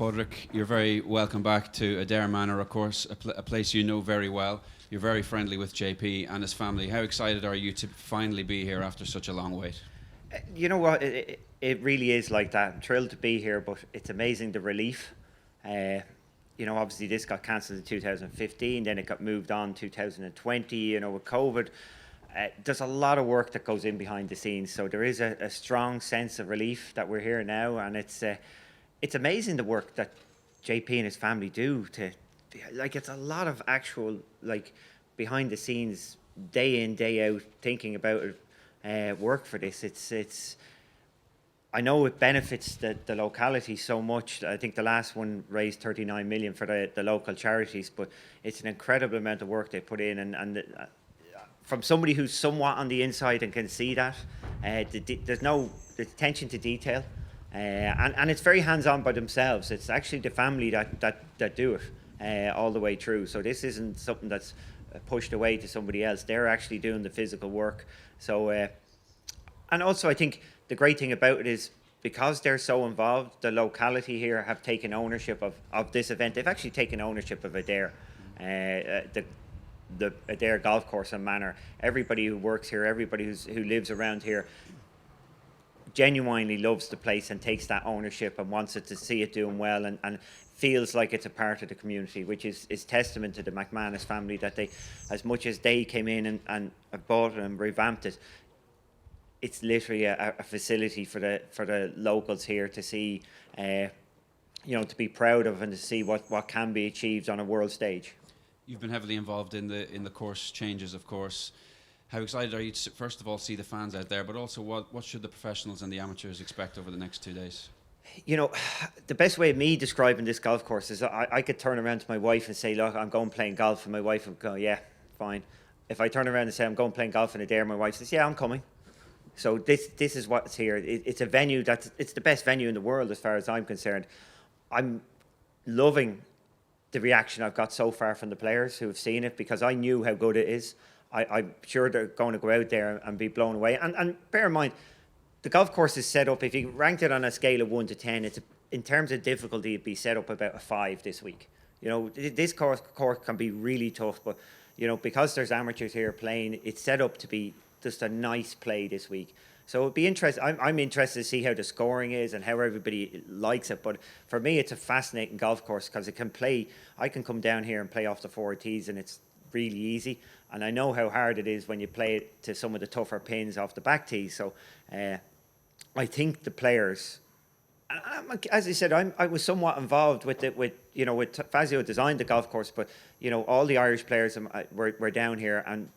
Padraig, you're very welcome back to Adare Manor, of course, a place you know very well. You're very friendly with JP and his family. How excited are you to finally be here after such a long wait? You know what? It really is like that. I'm thrilled to be here, but it's amazing the relief. Obviously this got cancelled in 2015, then it got moved on 2020. With COVID, there's a lot of work that goes in behind the scenes. So there is a strong sense of relief that we're here now, and it's amazing the work that JP and his family do. It's a lot of actual behind the scenes, day in day out, thinking about it, work for this. It's I know it benefits the locality so much. I think the last one raised 39 million for the local charities, but it's an incredible amount of work they put in, and from somebody who's somewhat on the inside and can see that, there's no attention to detail, and it's very hands-on by themselves. It's actually the family that do it all the way through. So this isn't something that's pushed away to somebody else. They're actually doing the physical work. So, and also I think the great thing about it is, because they're so involved, the locality here have taken ownership of this event. They've actually taken ownership of Adare, the Adare golf course and manor. Everybody who works here, everybody who lives around here, genuinely loves the place and takes that ownership and wants it to see it doing well, and feels like it's a part of the community, which is testament to the McManus family, that they, as much as they came in and bought it and revamped it, it's literally a facility for the locals here to see, to be proud of, and to see what can be achieved on a world stage. You've been heavily involved in the course changes, of course. How excited are you to, first of all, see the fans out there, but also what should the professionals and the amateurs expect over the next 2 days? The best way of me describing this golf course is I could turn around to my wife and say, look, I'm going playing golf, and my wife would go, yeah, fine. If I turn around and say I'm going playing golf in Adare, my wife says, yeah, I'm coming. So this is what's here. It's a venue it's the best venue in the world as far as I'm concerned. I'm loving the reaction I've got so far from the players who have seen it, because I knew how good it is. I'm sure they're going to go out there and be blown away. And bear in mind, the golf course is set up, if you ranked it on a scale of 1 to 10, in terms of difficulty, it'd be set up about a 5 this week. This course can be really tough, but because there's amateurs here playing, it's set up to be just a nice play this week. So it'd be interesting. I'm interested to see how the scoring is and how everybody likes it. But for me, it's a fascinating golf course, because it can play. I can come down here and play off the 4 tees, and it's really easy. And I know how hard it is when you play it to some of the tougher pins off the back tees. So I think the players, as I said, I was somewhat involved with it. With Fazio designed the golf course, but all the Irish players were down here and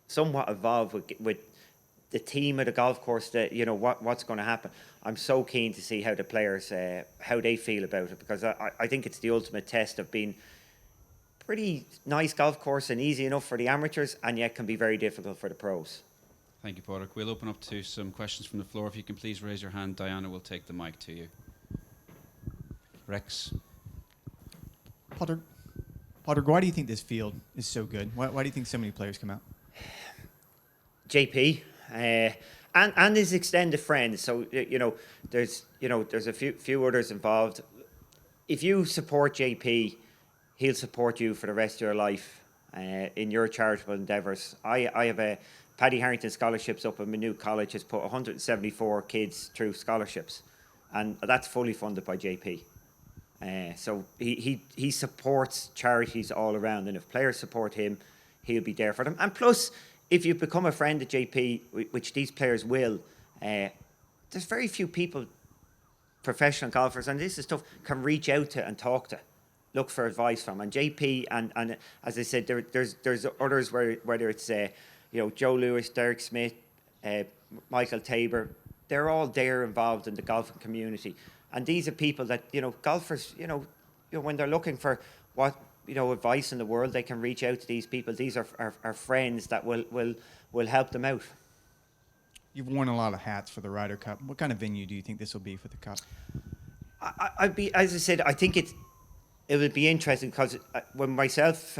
somewhat involved with the team of the golf course, that what's going to happen. I'm so keen to see how the players how they feel about it, because I think it's the ultimate test of being pretty nice golf course and easy enough for the amateurs, and yet can be very difficult for the pros. Thank you, Padraig. We'll open up to some questions from the floor. If you can please raise your hand, Diana will take the mic to you. Rex. Padraig, why do you think this field is so good? Why do you think so many players come out? JP and his extended friends. So there's a few others involved. If you support JP, he'll support you for the rest of your life in your charitable endeavours. I have a Padraig Harrington scholarships up at my new college, has put 174 kids through scholarships, and that's fully funded by JP. So he supports charities all around, and if players support him, he'll be there for them. And plus, if you become a friend of JP, which these players will, there's very few people, professional golfers, and this is tough, can reach out to and talk to, look for advice from. And JP, and as I said, there's others, whether it's Joe Lewis, Derek Smith, Michael Tabor, they're all there involved in the golfing community. And these are people that, golfers, when they're looking for what advice in the world, they can reach out to these people. These are friends that will help them out. You've worn a lot of hats for the Ryder Cup. What kind of venue do you think this will be for the Cup? As I said, I think it would be interesting, because when myself,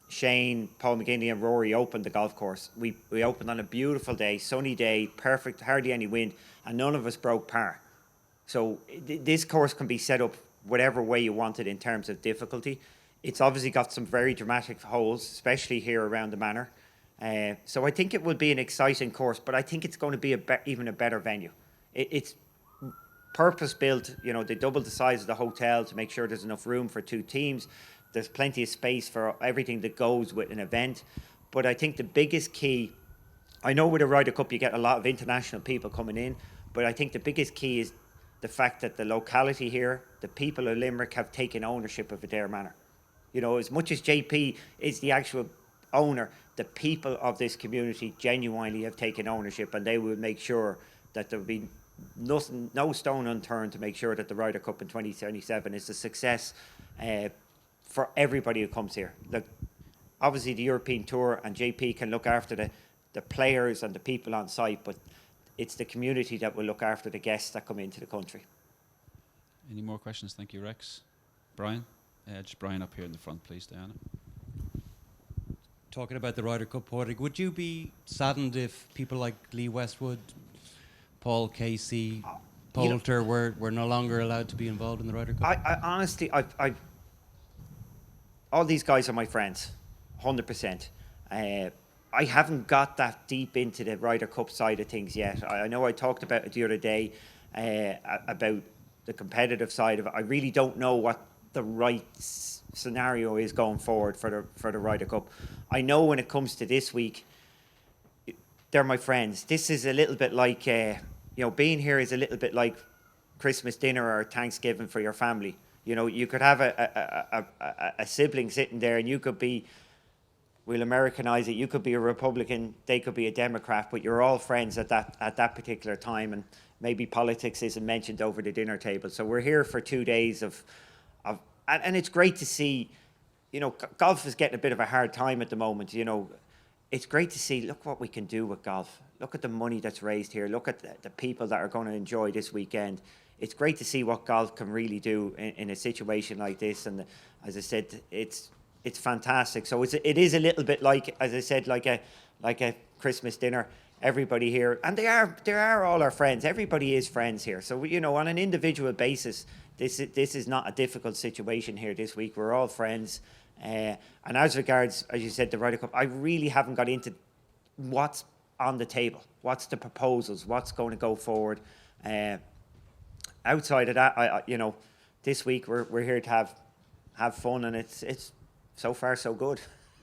Shane, Paul McGinley and Rory opened the golf course, we opened on a beautiful day, sunny day, perfect, hardly any wind, and none of us broke par. So this course can be set up whatever way you want it in terms of difficulty. It's obviously got some very dramatic holes, especially here around the Manor. So I think it will be an exciting course, but I think it's going to be even a better venue. It's purpose-built. You know, they doubled the size of the hotel to make sure there's enough room for 2 teams. There's plenty of space for everything that goes with an event. But I think the biggest key, I know with a Ryder Cup you get a lot of international people coming in, but I think the biggest key is the fact that the locality here, the people of Limerick have taken ownership of Adare Manor. You know, as much as JP is the actual owner, the people of this community genuinely have taken ownership, and they will make sure that there will be no stone unturned to make sure that the Ryder Cup in 2027 is a success for everybody who comes here. Look, obviously the European Tour and JP can look after the players and the people on site, but it's the community that will look after the guests that come into the country. Any more questions? Thank you, Rex. Brian? Just Brian up here in the front, please, Diana. Talking about the Ryder Cup, Padraig, would you be saddened if people like Lee Westwood, Paul Casey, Poulter were no longer allowed to be involved in the Ryder Cup? I honestly, all these guys are my friends, 100%. I haven't got that deep into the Ryder Cup side of things yet. I know I talked about it the other day, about the competitive side of it. I really don't know what the right scenario is going forward for the Ryder Cup. I know when it comes to this week, they're my friends. This is a little bit like, being here is a little bit like Christmas dinner or Thanksgiving for your family. You know, you could have a sibling sitting there, and you could be, we'll Americanize it, you could be a Republican, they could be a Democrat, but you're all friends at that particular time, and maybe politics isn't mentioned over the dinner table. So we're here for 2 days and it's great to see, golf is getting a bit of a hard time at the moment. It's great to see, look what we can do with golf. Look at the money that's raised here. Look at the people that are going to enjoy this weekend. It's great to see what golf can really do in a situation like this. And as I said, it's fantastic. So it is a little bit like, as I said, like a Christmas dinner. Everybody here, and they are all our friends. Everybody is friends here. So on an individual basis, this is not a difficult situation here this week. We're all friends. And as regards, as you said, the Ryder Cup, I really haven't got into what's on the table, what's the proposals, what's going to go forward. Outside of that, this week we're here to have fun, and it's so far so good.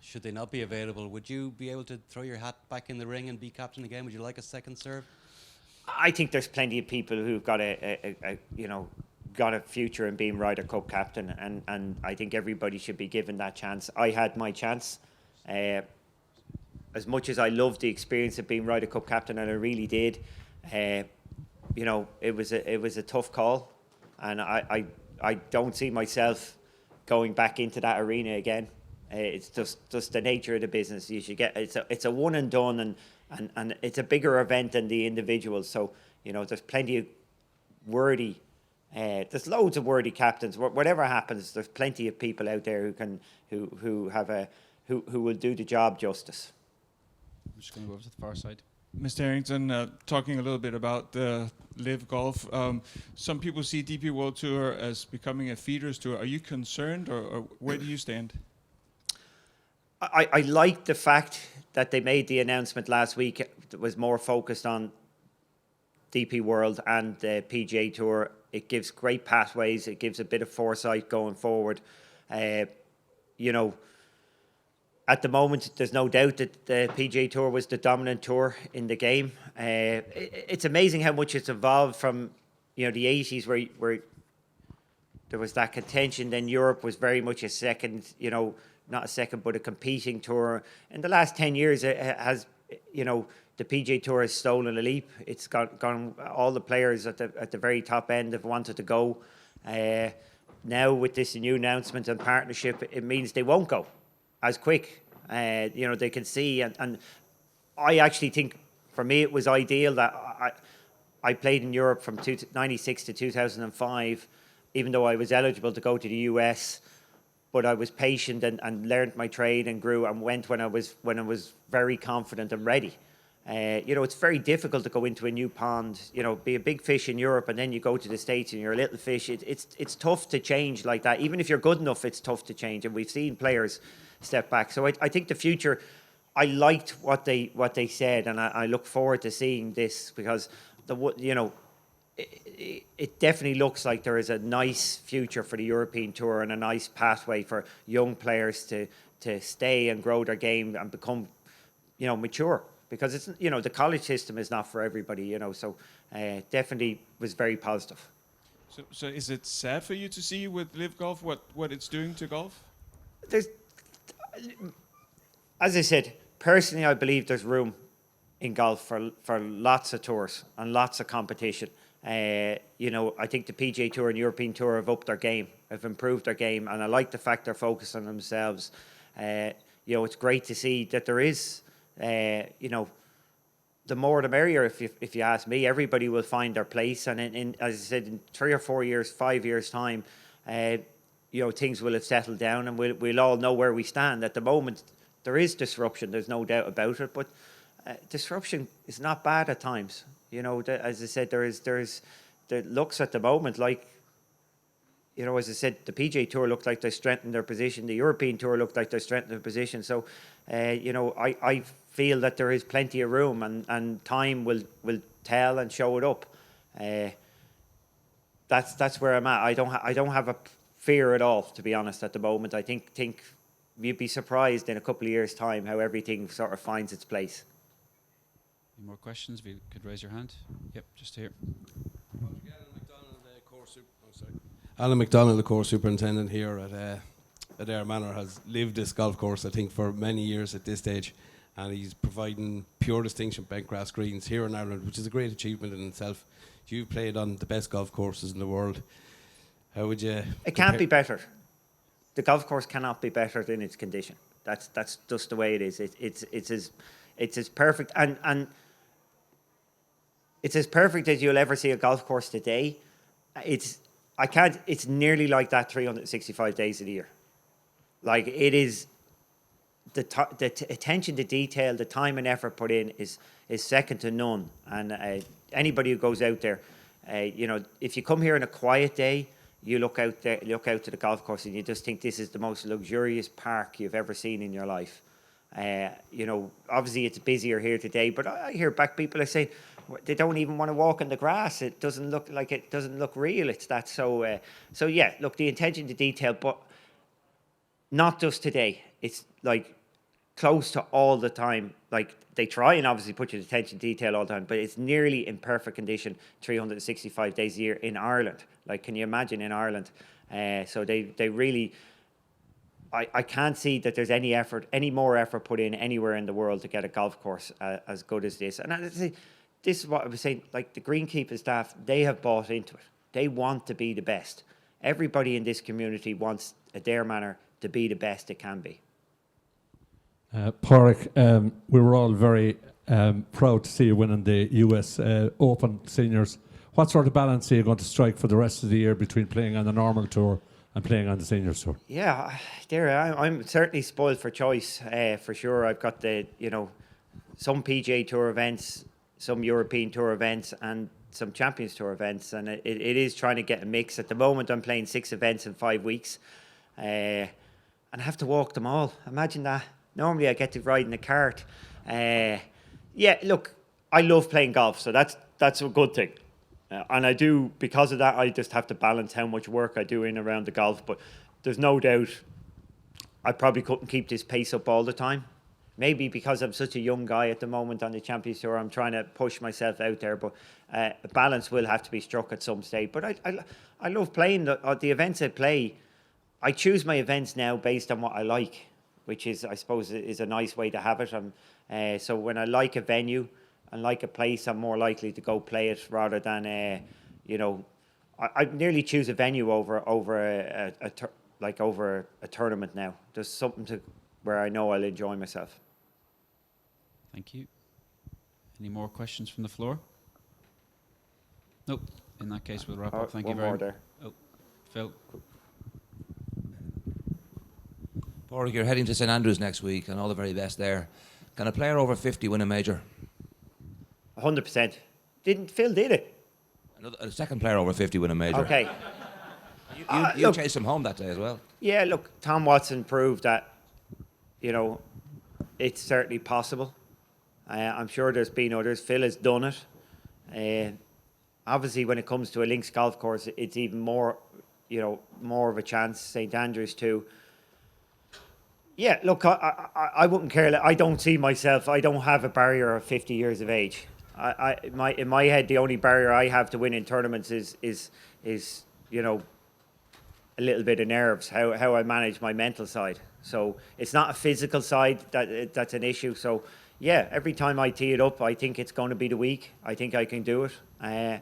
Should they not be available, would you be able to throw your hat back in the ring and be captain again? Would you like a second serve? I think there's plenty of people who've got got a future in being Ryder Cup captain, and I think everybody should be given that chance. I had my chance. As much as I loved the experience of being Ryder Cup captain, and I really did, it was a tough call, and I don't see myself going back into that arena again. It's just the nature of the business. You should get it's a one and done, and it's a bigger event than the individuals. So there's plenty of worthy. There's loads of worthy captains. Whatever happens, there's plenty of people out there who will do the job justice. I'm just going to go over to the far side. Mr. Harrington, talking a little bit about the Live Golf. Some people see DP World Tour as becoming a feeders tour. Are you concerned, or where do you stand? I like the fact that they made the announcement last week. It was more focused on DP World and the PGA Tour. It gives great pathways. It gives a bit of foresight going forward. At the moment, there's no doubt that the PGA Tour was the dominant tour in the game. It's amazing how much it's evolved from, the 80s where there was that contention. Then Europe was very much a second, not a second, but a competing tour. In the last 10 years, it has, the PGA Tour has stolen a leap. It's gone. All the players at the very top end have wanted to go. Now with this new announcement and partnership, it means they won't go as quick. They can see, and I actually think for me it was ideal that I played in Europe from 96 to 2005, even though I was eligible to go to the US. But I was patient and learned my trade and grew and went when I was very confident and ready. It's very difficult to go into a new pond, be a big fish in Europe and then you go to the States and you're a little fish. It's tough to change like that. Even if you're good enough, it's tough to change. And we've seen players step back. So I think the future, I liked what they said, and I look forward to seeing this, because it definitely looks like there is a nice future for the European Tour and a nice pathway for young players to stay and grow their game and become, mature. Because it's, the college system is not for everybody, so definitely was very positive. So is it sad for you to see with Live Golf what it's doing to golf? As I said, personally, I believe there's room in golf for lots of tours and lots of competition. I think the PGA Tour and European Tour have upped their game, have improved their game, and I like the fact they're focused on themselves. It's great to see that there is, the more the merrier, if you ask me. Everybody will find their place, and as I said, in 3 or 4 years, 5 years' time, things will have settled down, and we'll all know where we stand. At the moment, there is disruption. There's no doubt about it, but disruption is not bad at times. As I said, there looks at the moment like, as I said, the PGA Tour looks like they strengthened their position. The European Tour looked like they strengthened their position. So, I feel that there is plenty of room, and time will tell and show it up. That's where I'm at. I don't have a fear at all, to be honest, at the moment. I think you'd be surprised in a couple of years' time how everything sort of finds its place. Any more questions? If you could raise your hand. Yep, just here. Alan McDonald, the course superintendent here at Adare Manor, has lived this golf course, I think, for many years at this stage, and he's providing pure distinction bent grass greens here in Ireland, which is a great achievement in itself. You've played on the best golf courses in the world. How would you? It can't be better. The golf course cannot be better than its condition. That's just the way it is. It's as perfect and it's as perfect as you'll ever see a golf course today. It's nearly like that 365 days of the year. Like, it is the attention to detail, the time and effort put in is second to none. And anybody who goes out there, if you come here on a quiet day, you look out to the golf course and you just think this is the most luxurious park you've ever seen in your life. Obviously it's busier here today, but I hear back people are saying they don't even want to walk in the grass. It doesn't look real. It's that. So yeah, look, the attention to detail, but not just today. It's like close to all the time. Like, they try and obviously put your attention to detail all the time, but it's nearly in perfect condition 365 days a year in Ireland. Like, can you imagine in Ireland? So they really, I can't see that there's any more effort put in anywhere in the world to get a golf course as good as this. And this is what I was saying, like, the greenkeeper staff, they have bought into it. They want to be the best. Everybody in this community wants Adare Manor to be the best it can be. Padraig, we were all very proud to see you winning the US Open Seniors. What sort of balance are you going to strike for the rest of the year between playing on the normal tour and playing on the Seniors Tour? Yeah, I'm certainly spoiled for choice, for sure. I've got some PGA Tour events, some European Tour events, and some Champions Tour events, and it is trying to get a mix. At the moment, I'm playing 6 events in 5 weeks, and I have to walk them all. Imagine that. Normally I get to ride in a cart. Yeah, look, I love playing golf, so that's a good thing. And I do, because of that, I just have to balance how much work I do in around the golf. But there's no doubt I probably couldn't keep this pace up all the time. Maybe because I'm such a young guy at the moment on the Champions Tour, I'm trying to push myself out there. But a balance will have to be struck at some stage. But I love playing the events I play. I choose my events now based on what I like, which is, I suppose, is a nice way to have it. So when I like a venue and like a place, I'm more likely to go play it rather than, I nearly choose a venue over a tournament now. There's something where I know I'll enjoy myself. Thank you. Any more questions from the floor? Nope. In that case, we'll wrap up. Thank you very much. Oh, Phil. Padraig, you're heading to St Andrews next week, and all the very best there. Can a player over 50 win a major? 100%. Didn't Phil, did it? A second player over 50 win a major. Okay. You Look, chased him home that day as well. yeah, look, Tom Watson proved that, you know, it's certainly possible. I'm sure there's been others. Phil has done it. Obviously, when it comes to a links golf course, it's even more, you know, more of a chance. St Andrews too. Yeah, look, I wouldn't care. I don't see myself. I don't have a barrier of 50 years of age. In my head, the only barrier I have to win in tournaments is you know, a little bit of nerves. How I manage my mental side. So it's not a physical side that's an issue. So yeah, every time I tee it up, I think it's going to be the week. I think I can do it, and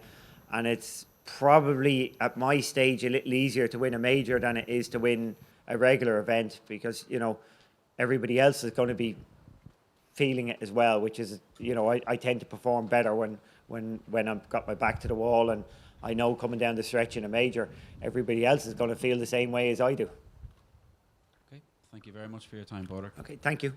it's probably at my stage a little easier to win a major than it is to win a regular event, because, you know, everybody else is going to be feeling it as well, which is, you know, I tend to perform better when I've got my back to the wall, and I know coming down the stretch in a major, everybody else is going to feel the same way as I do. Okay, thank you very much for your time, Padraig. Okay, thank you.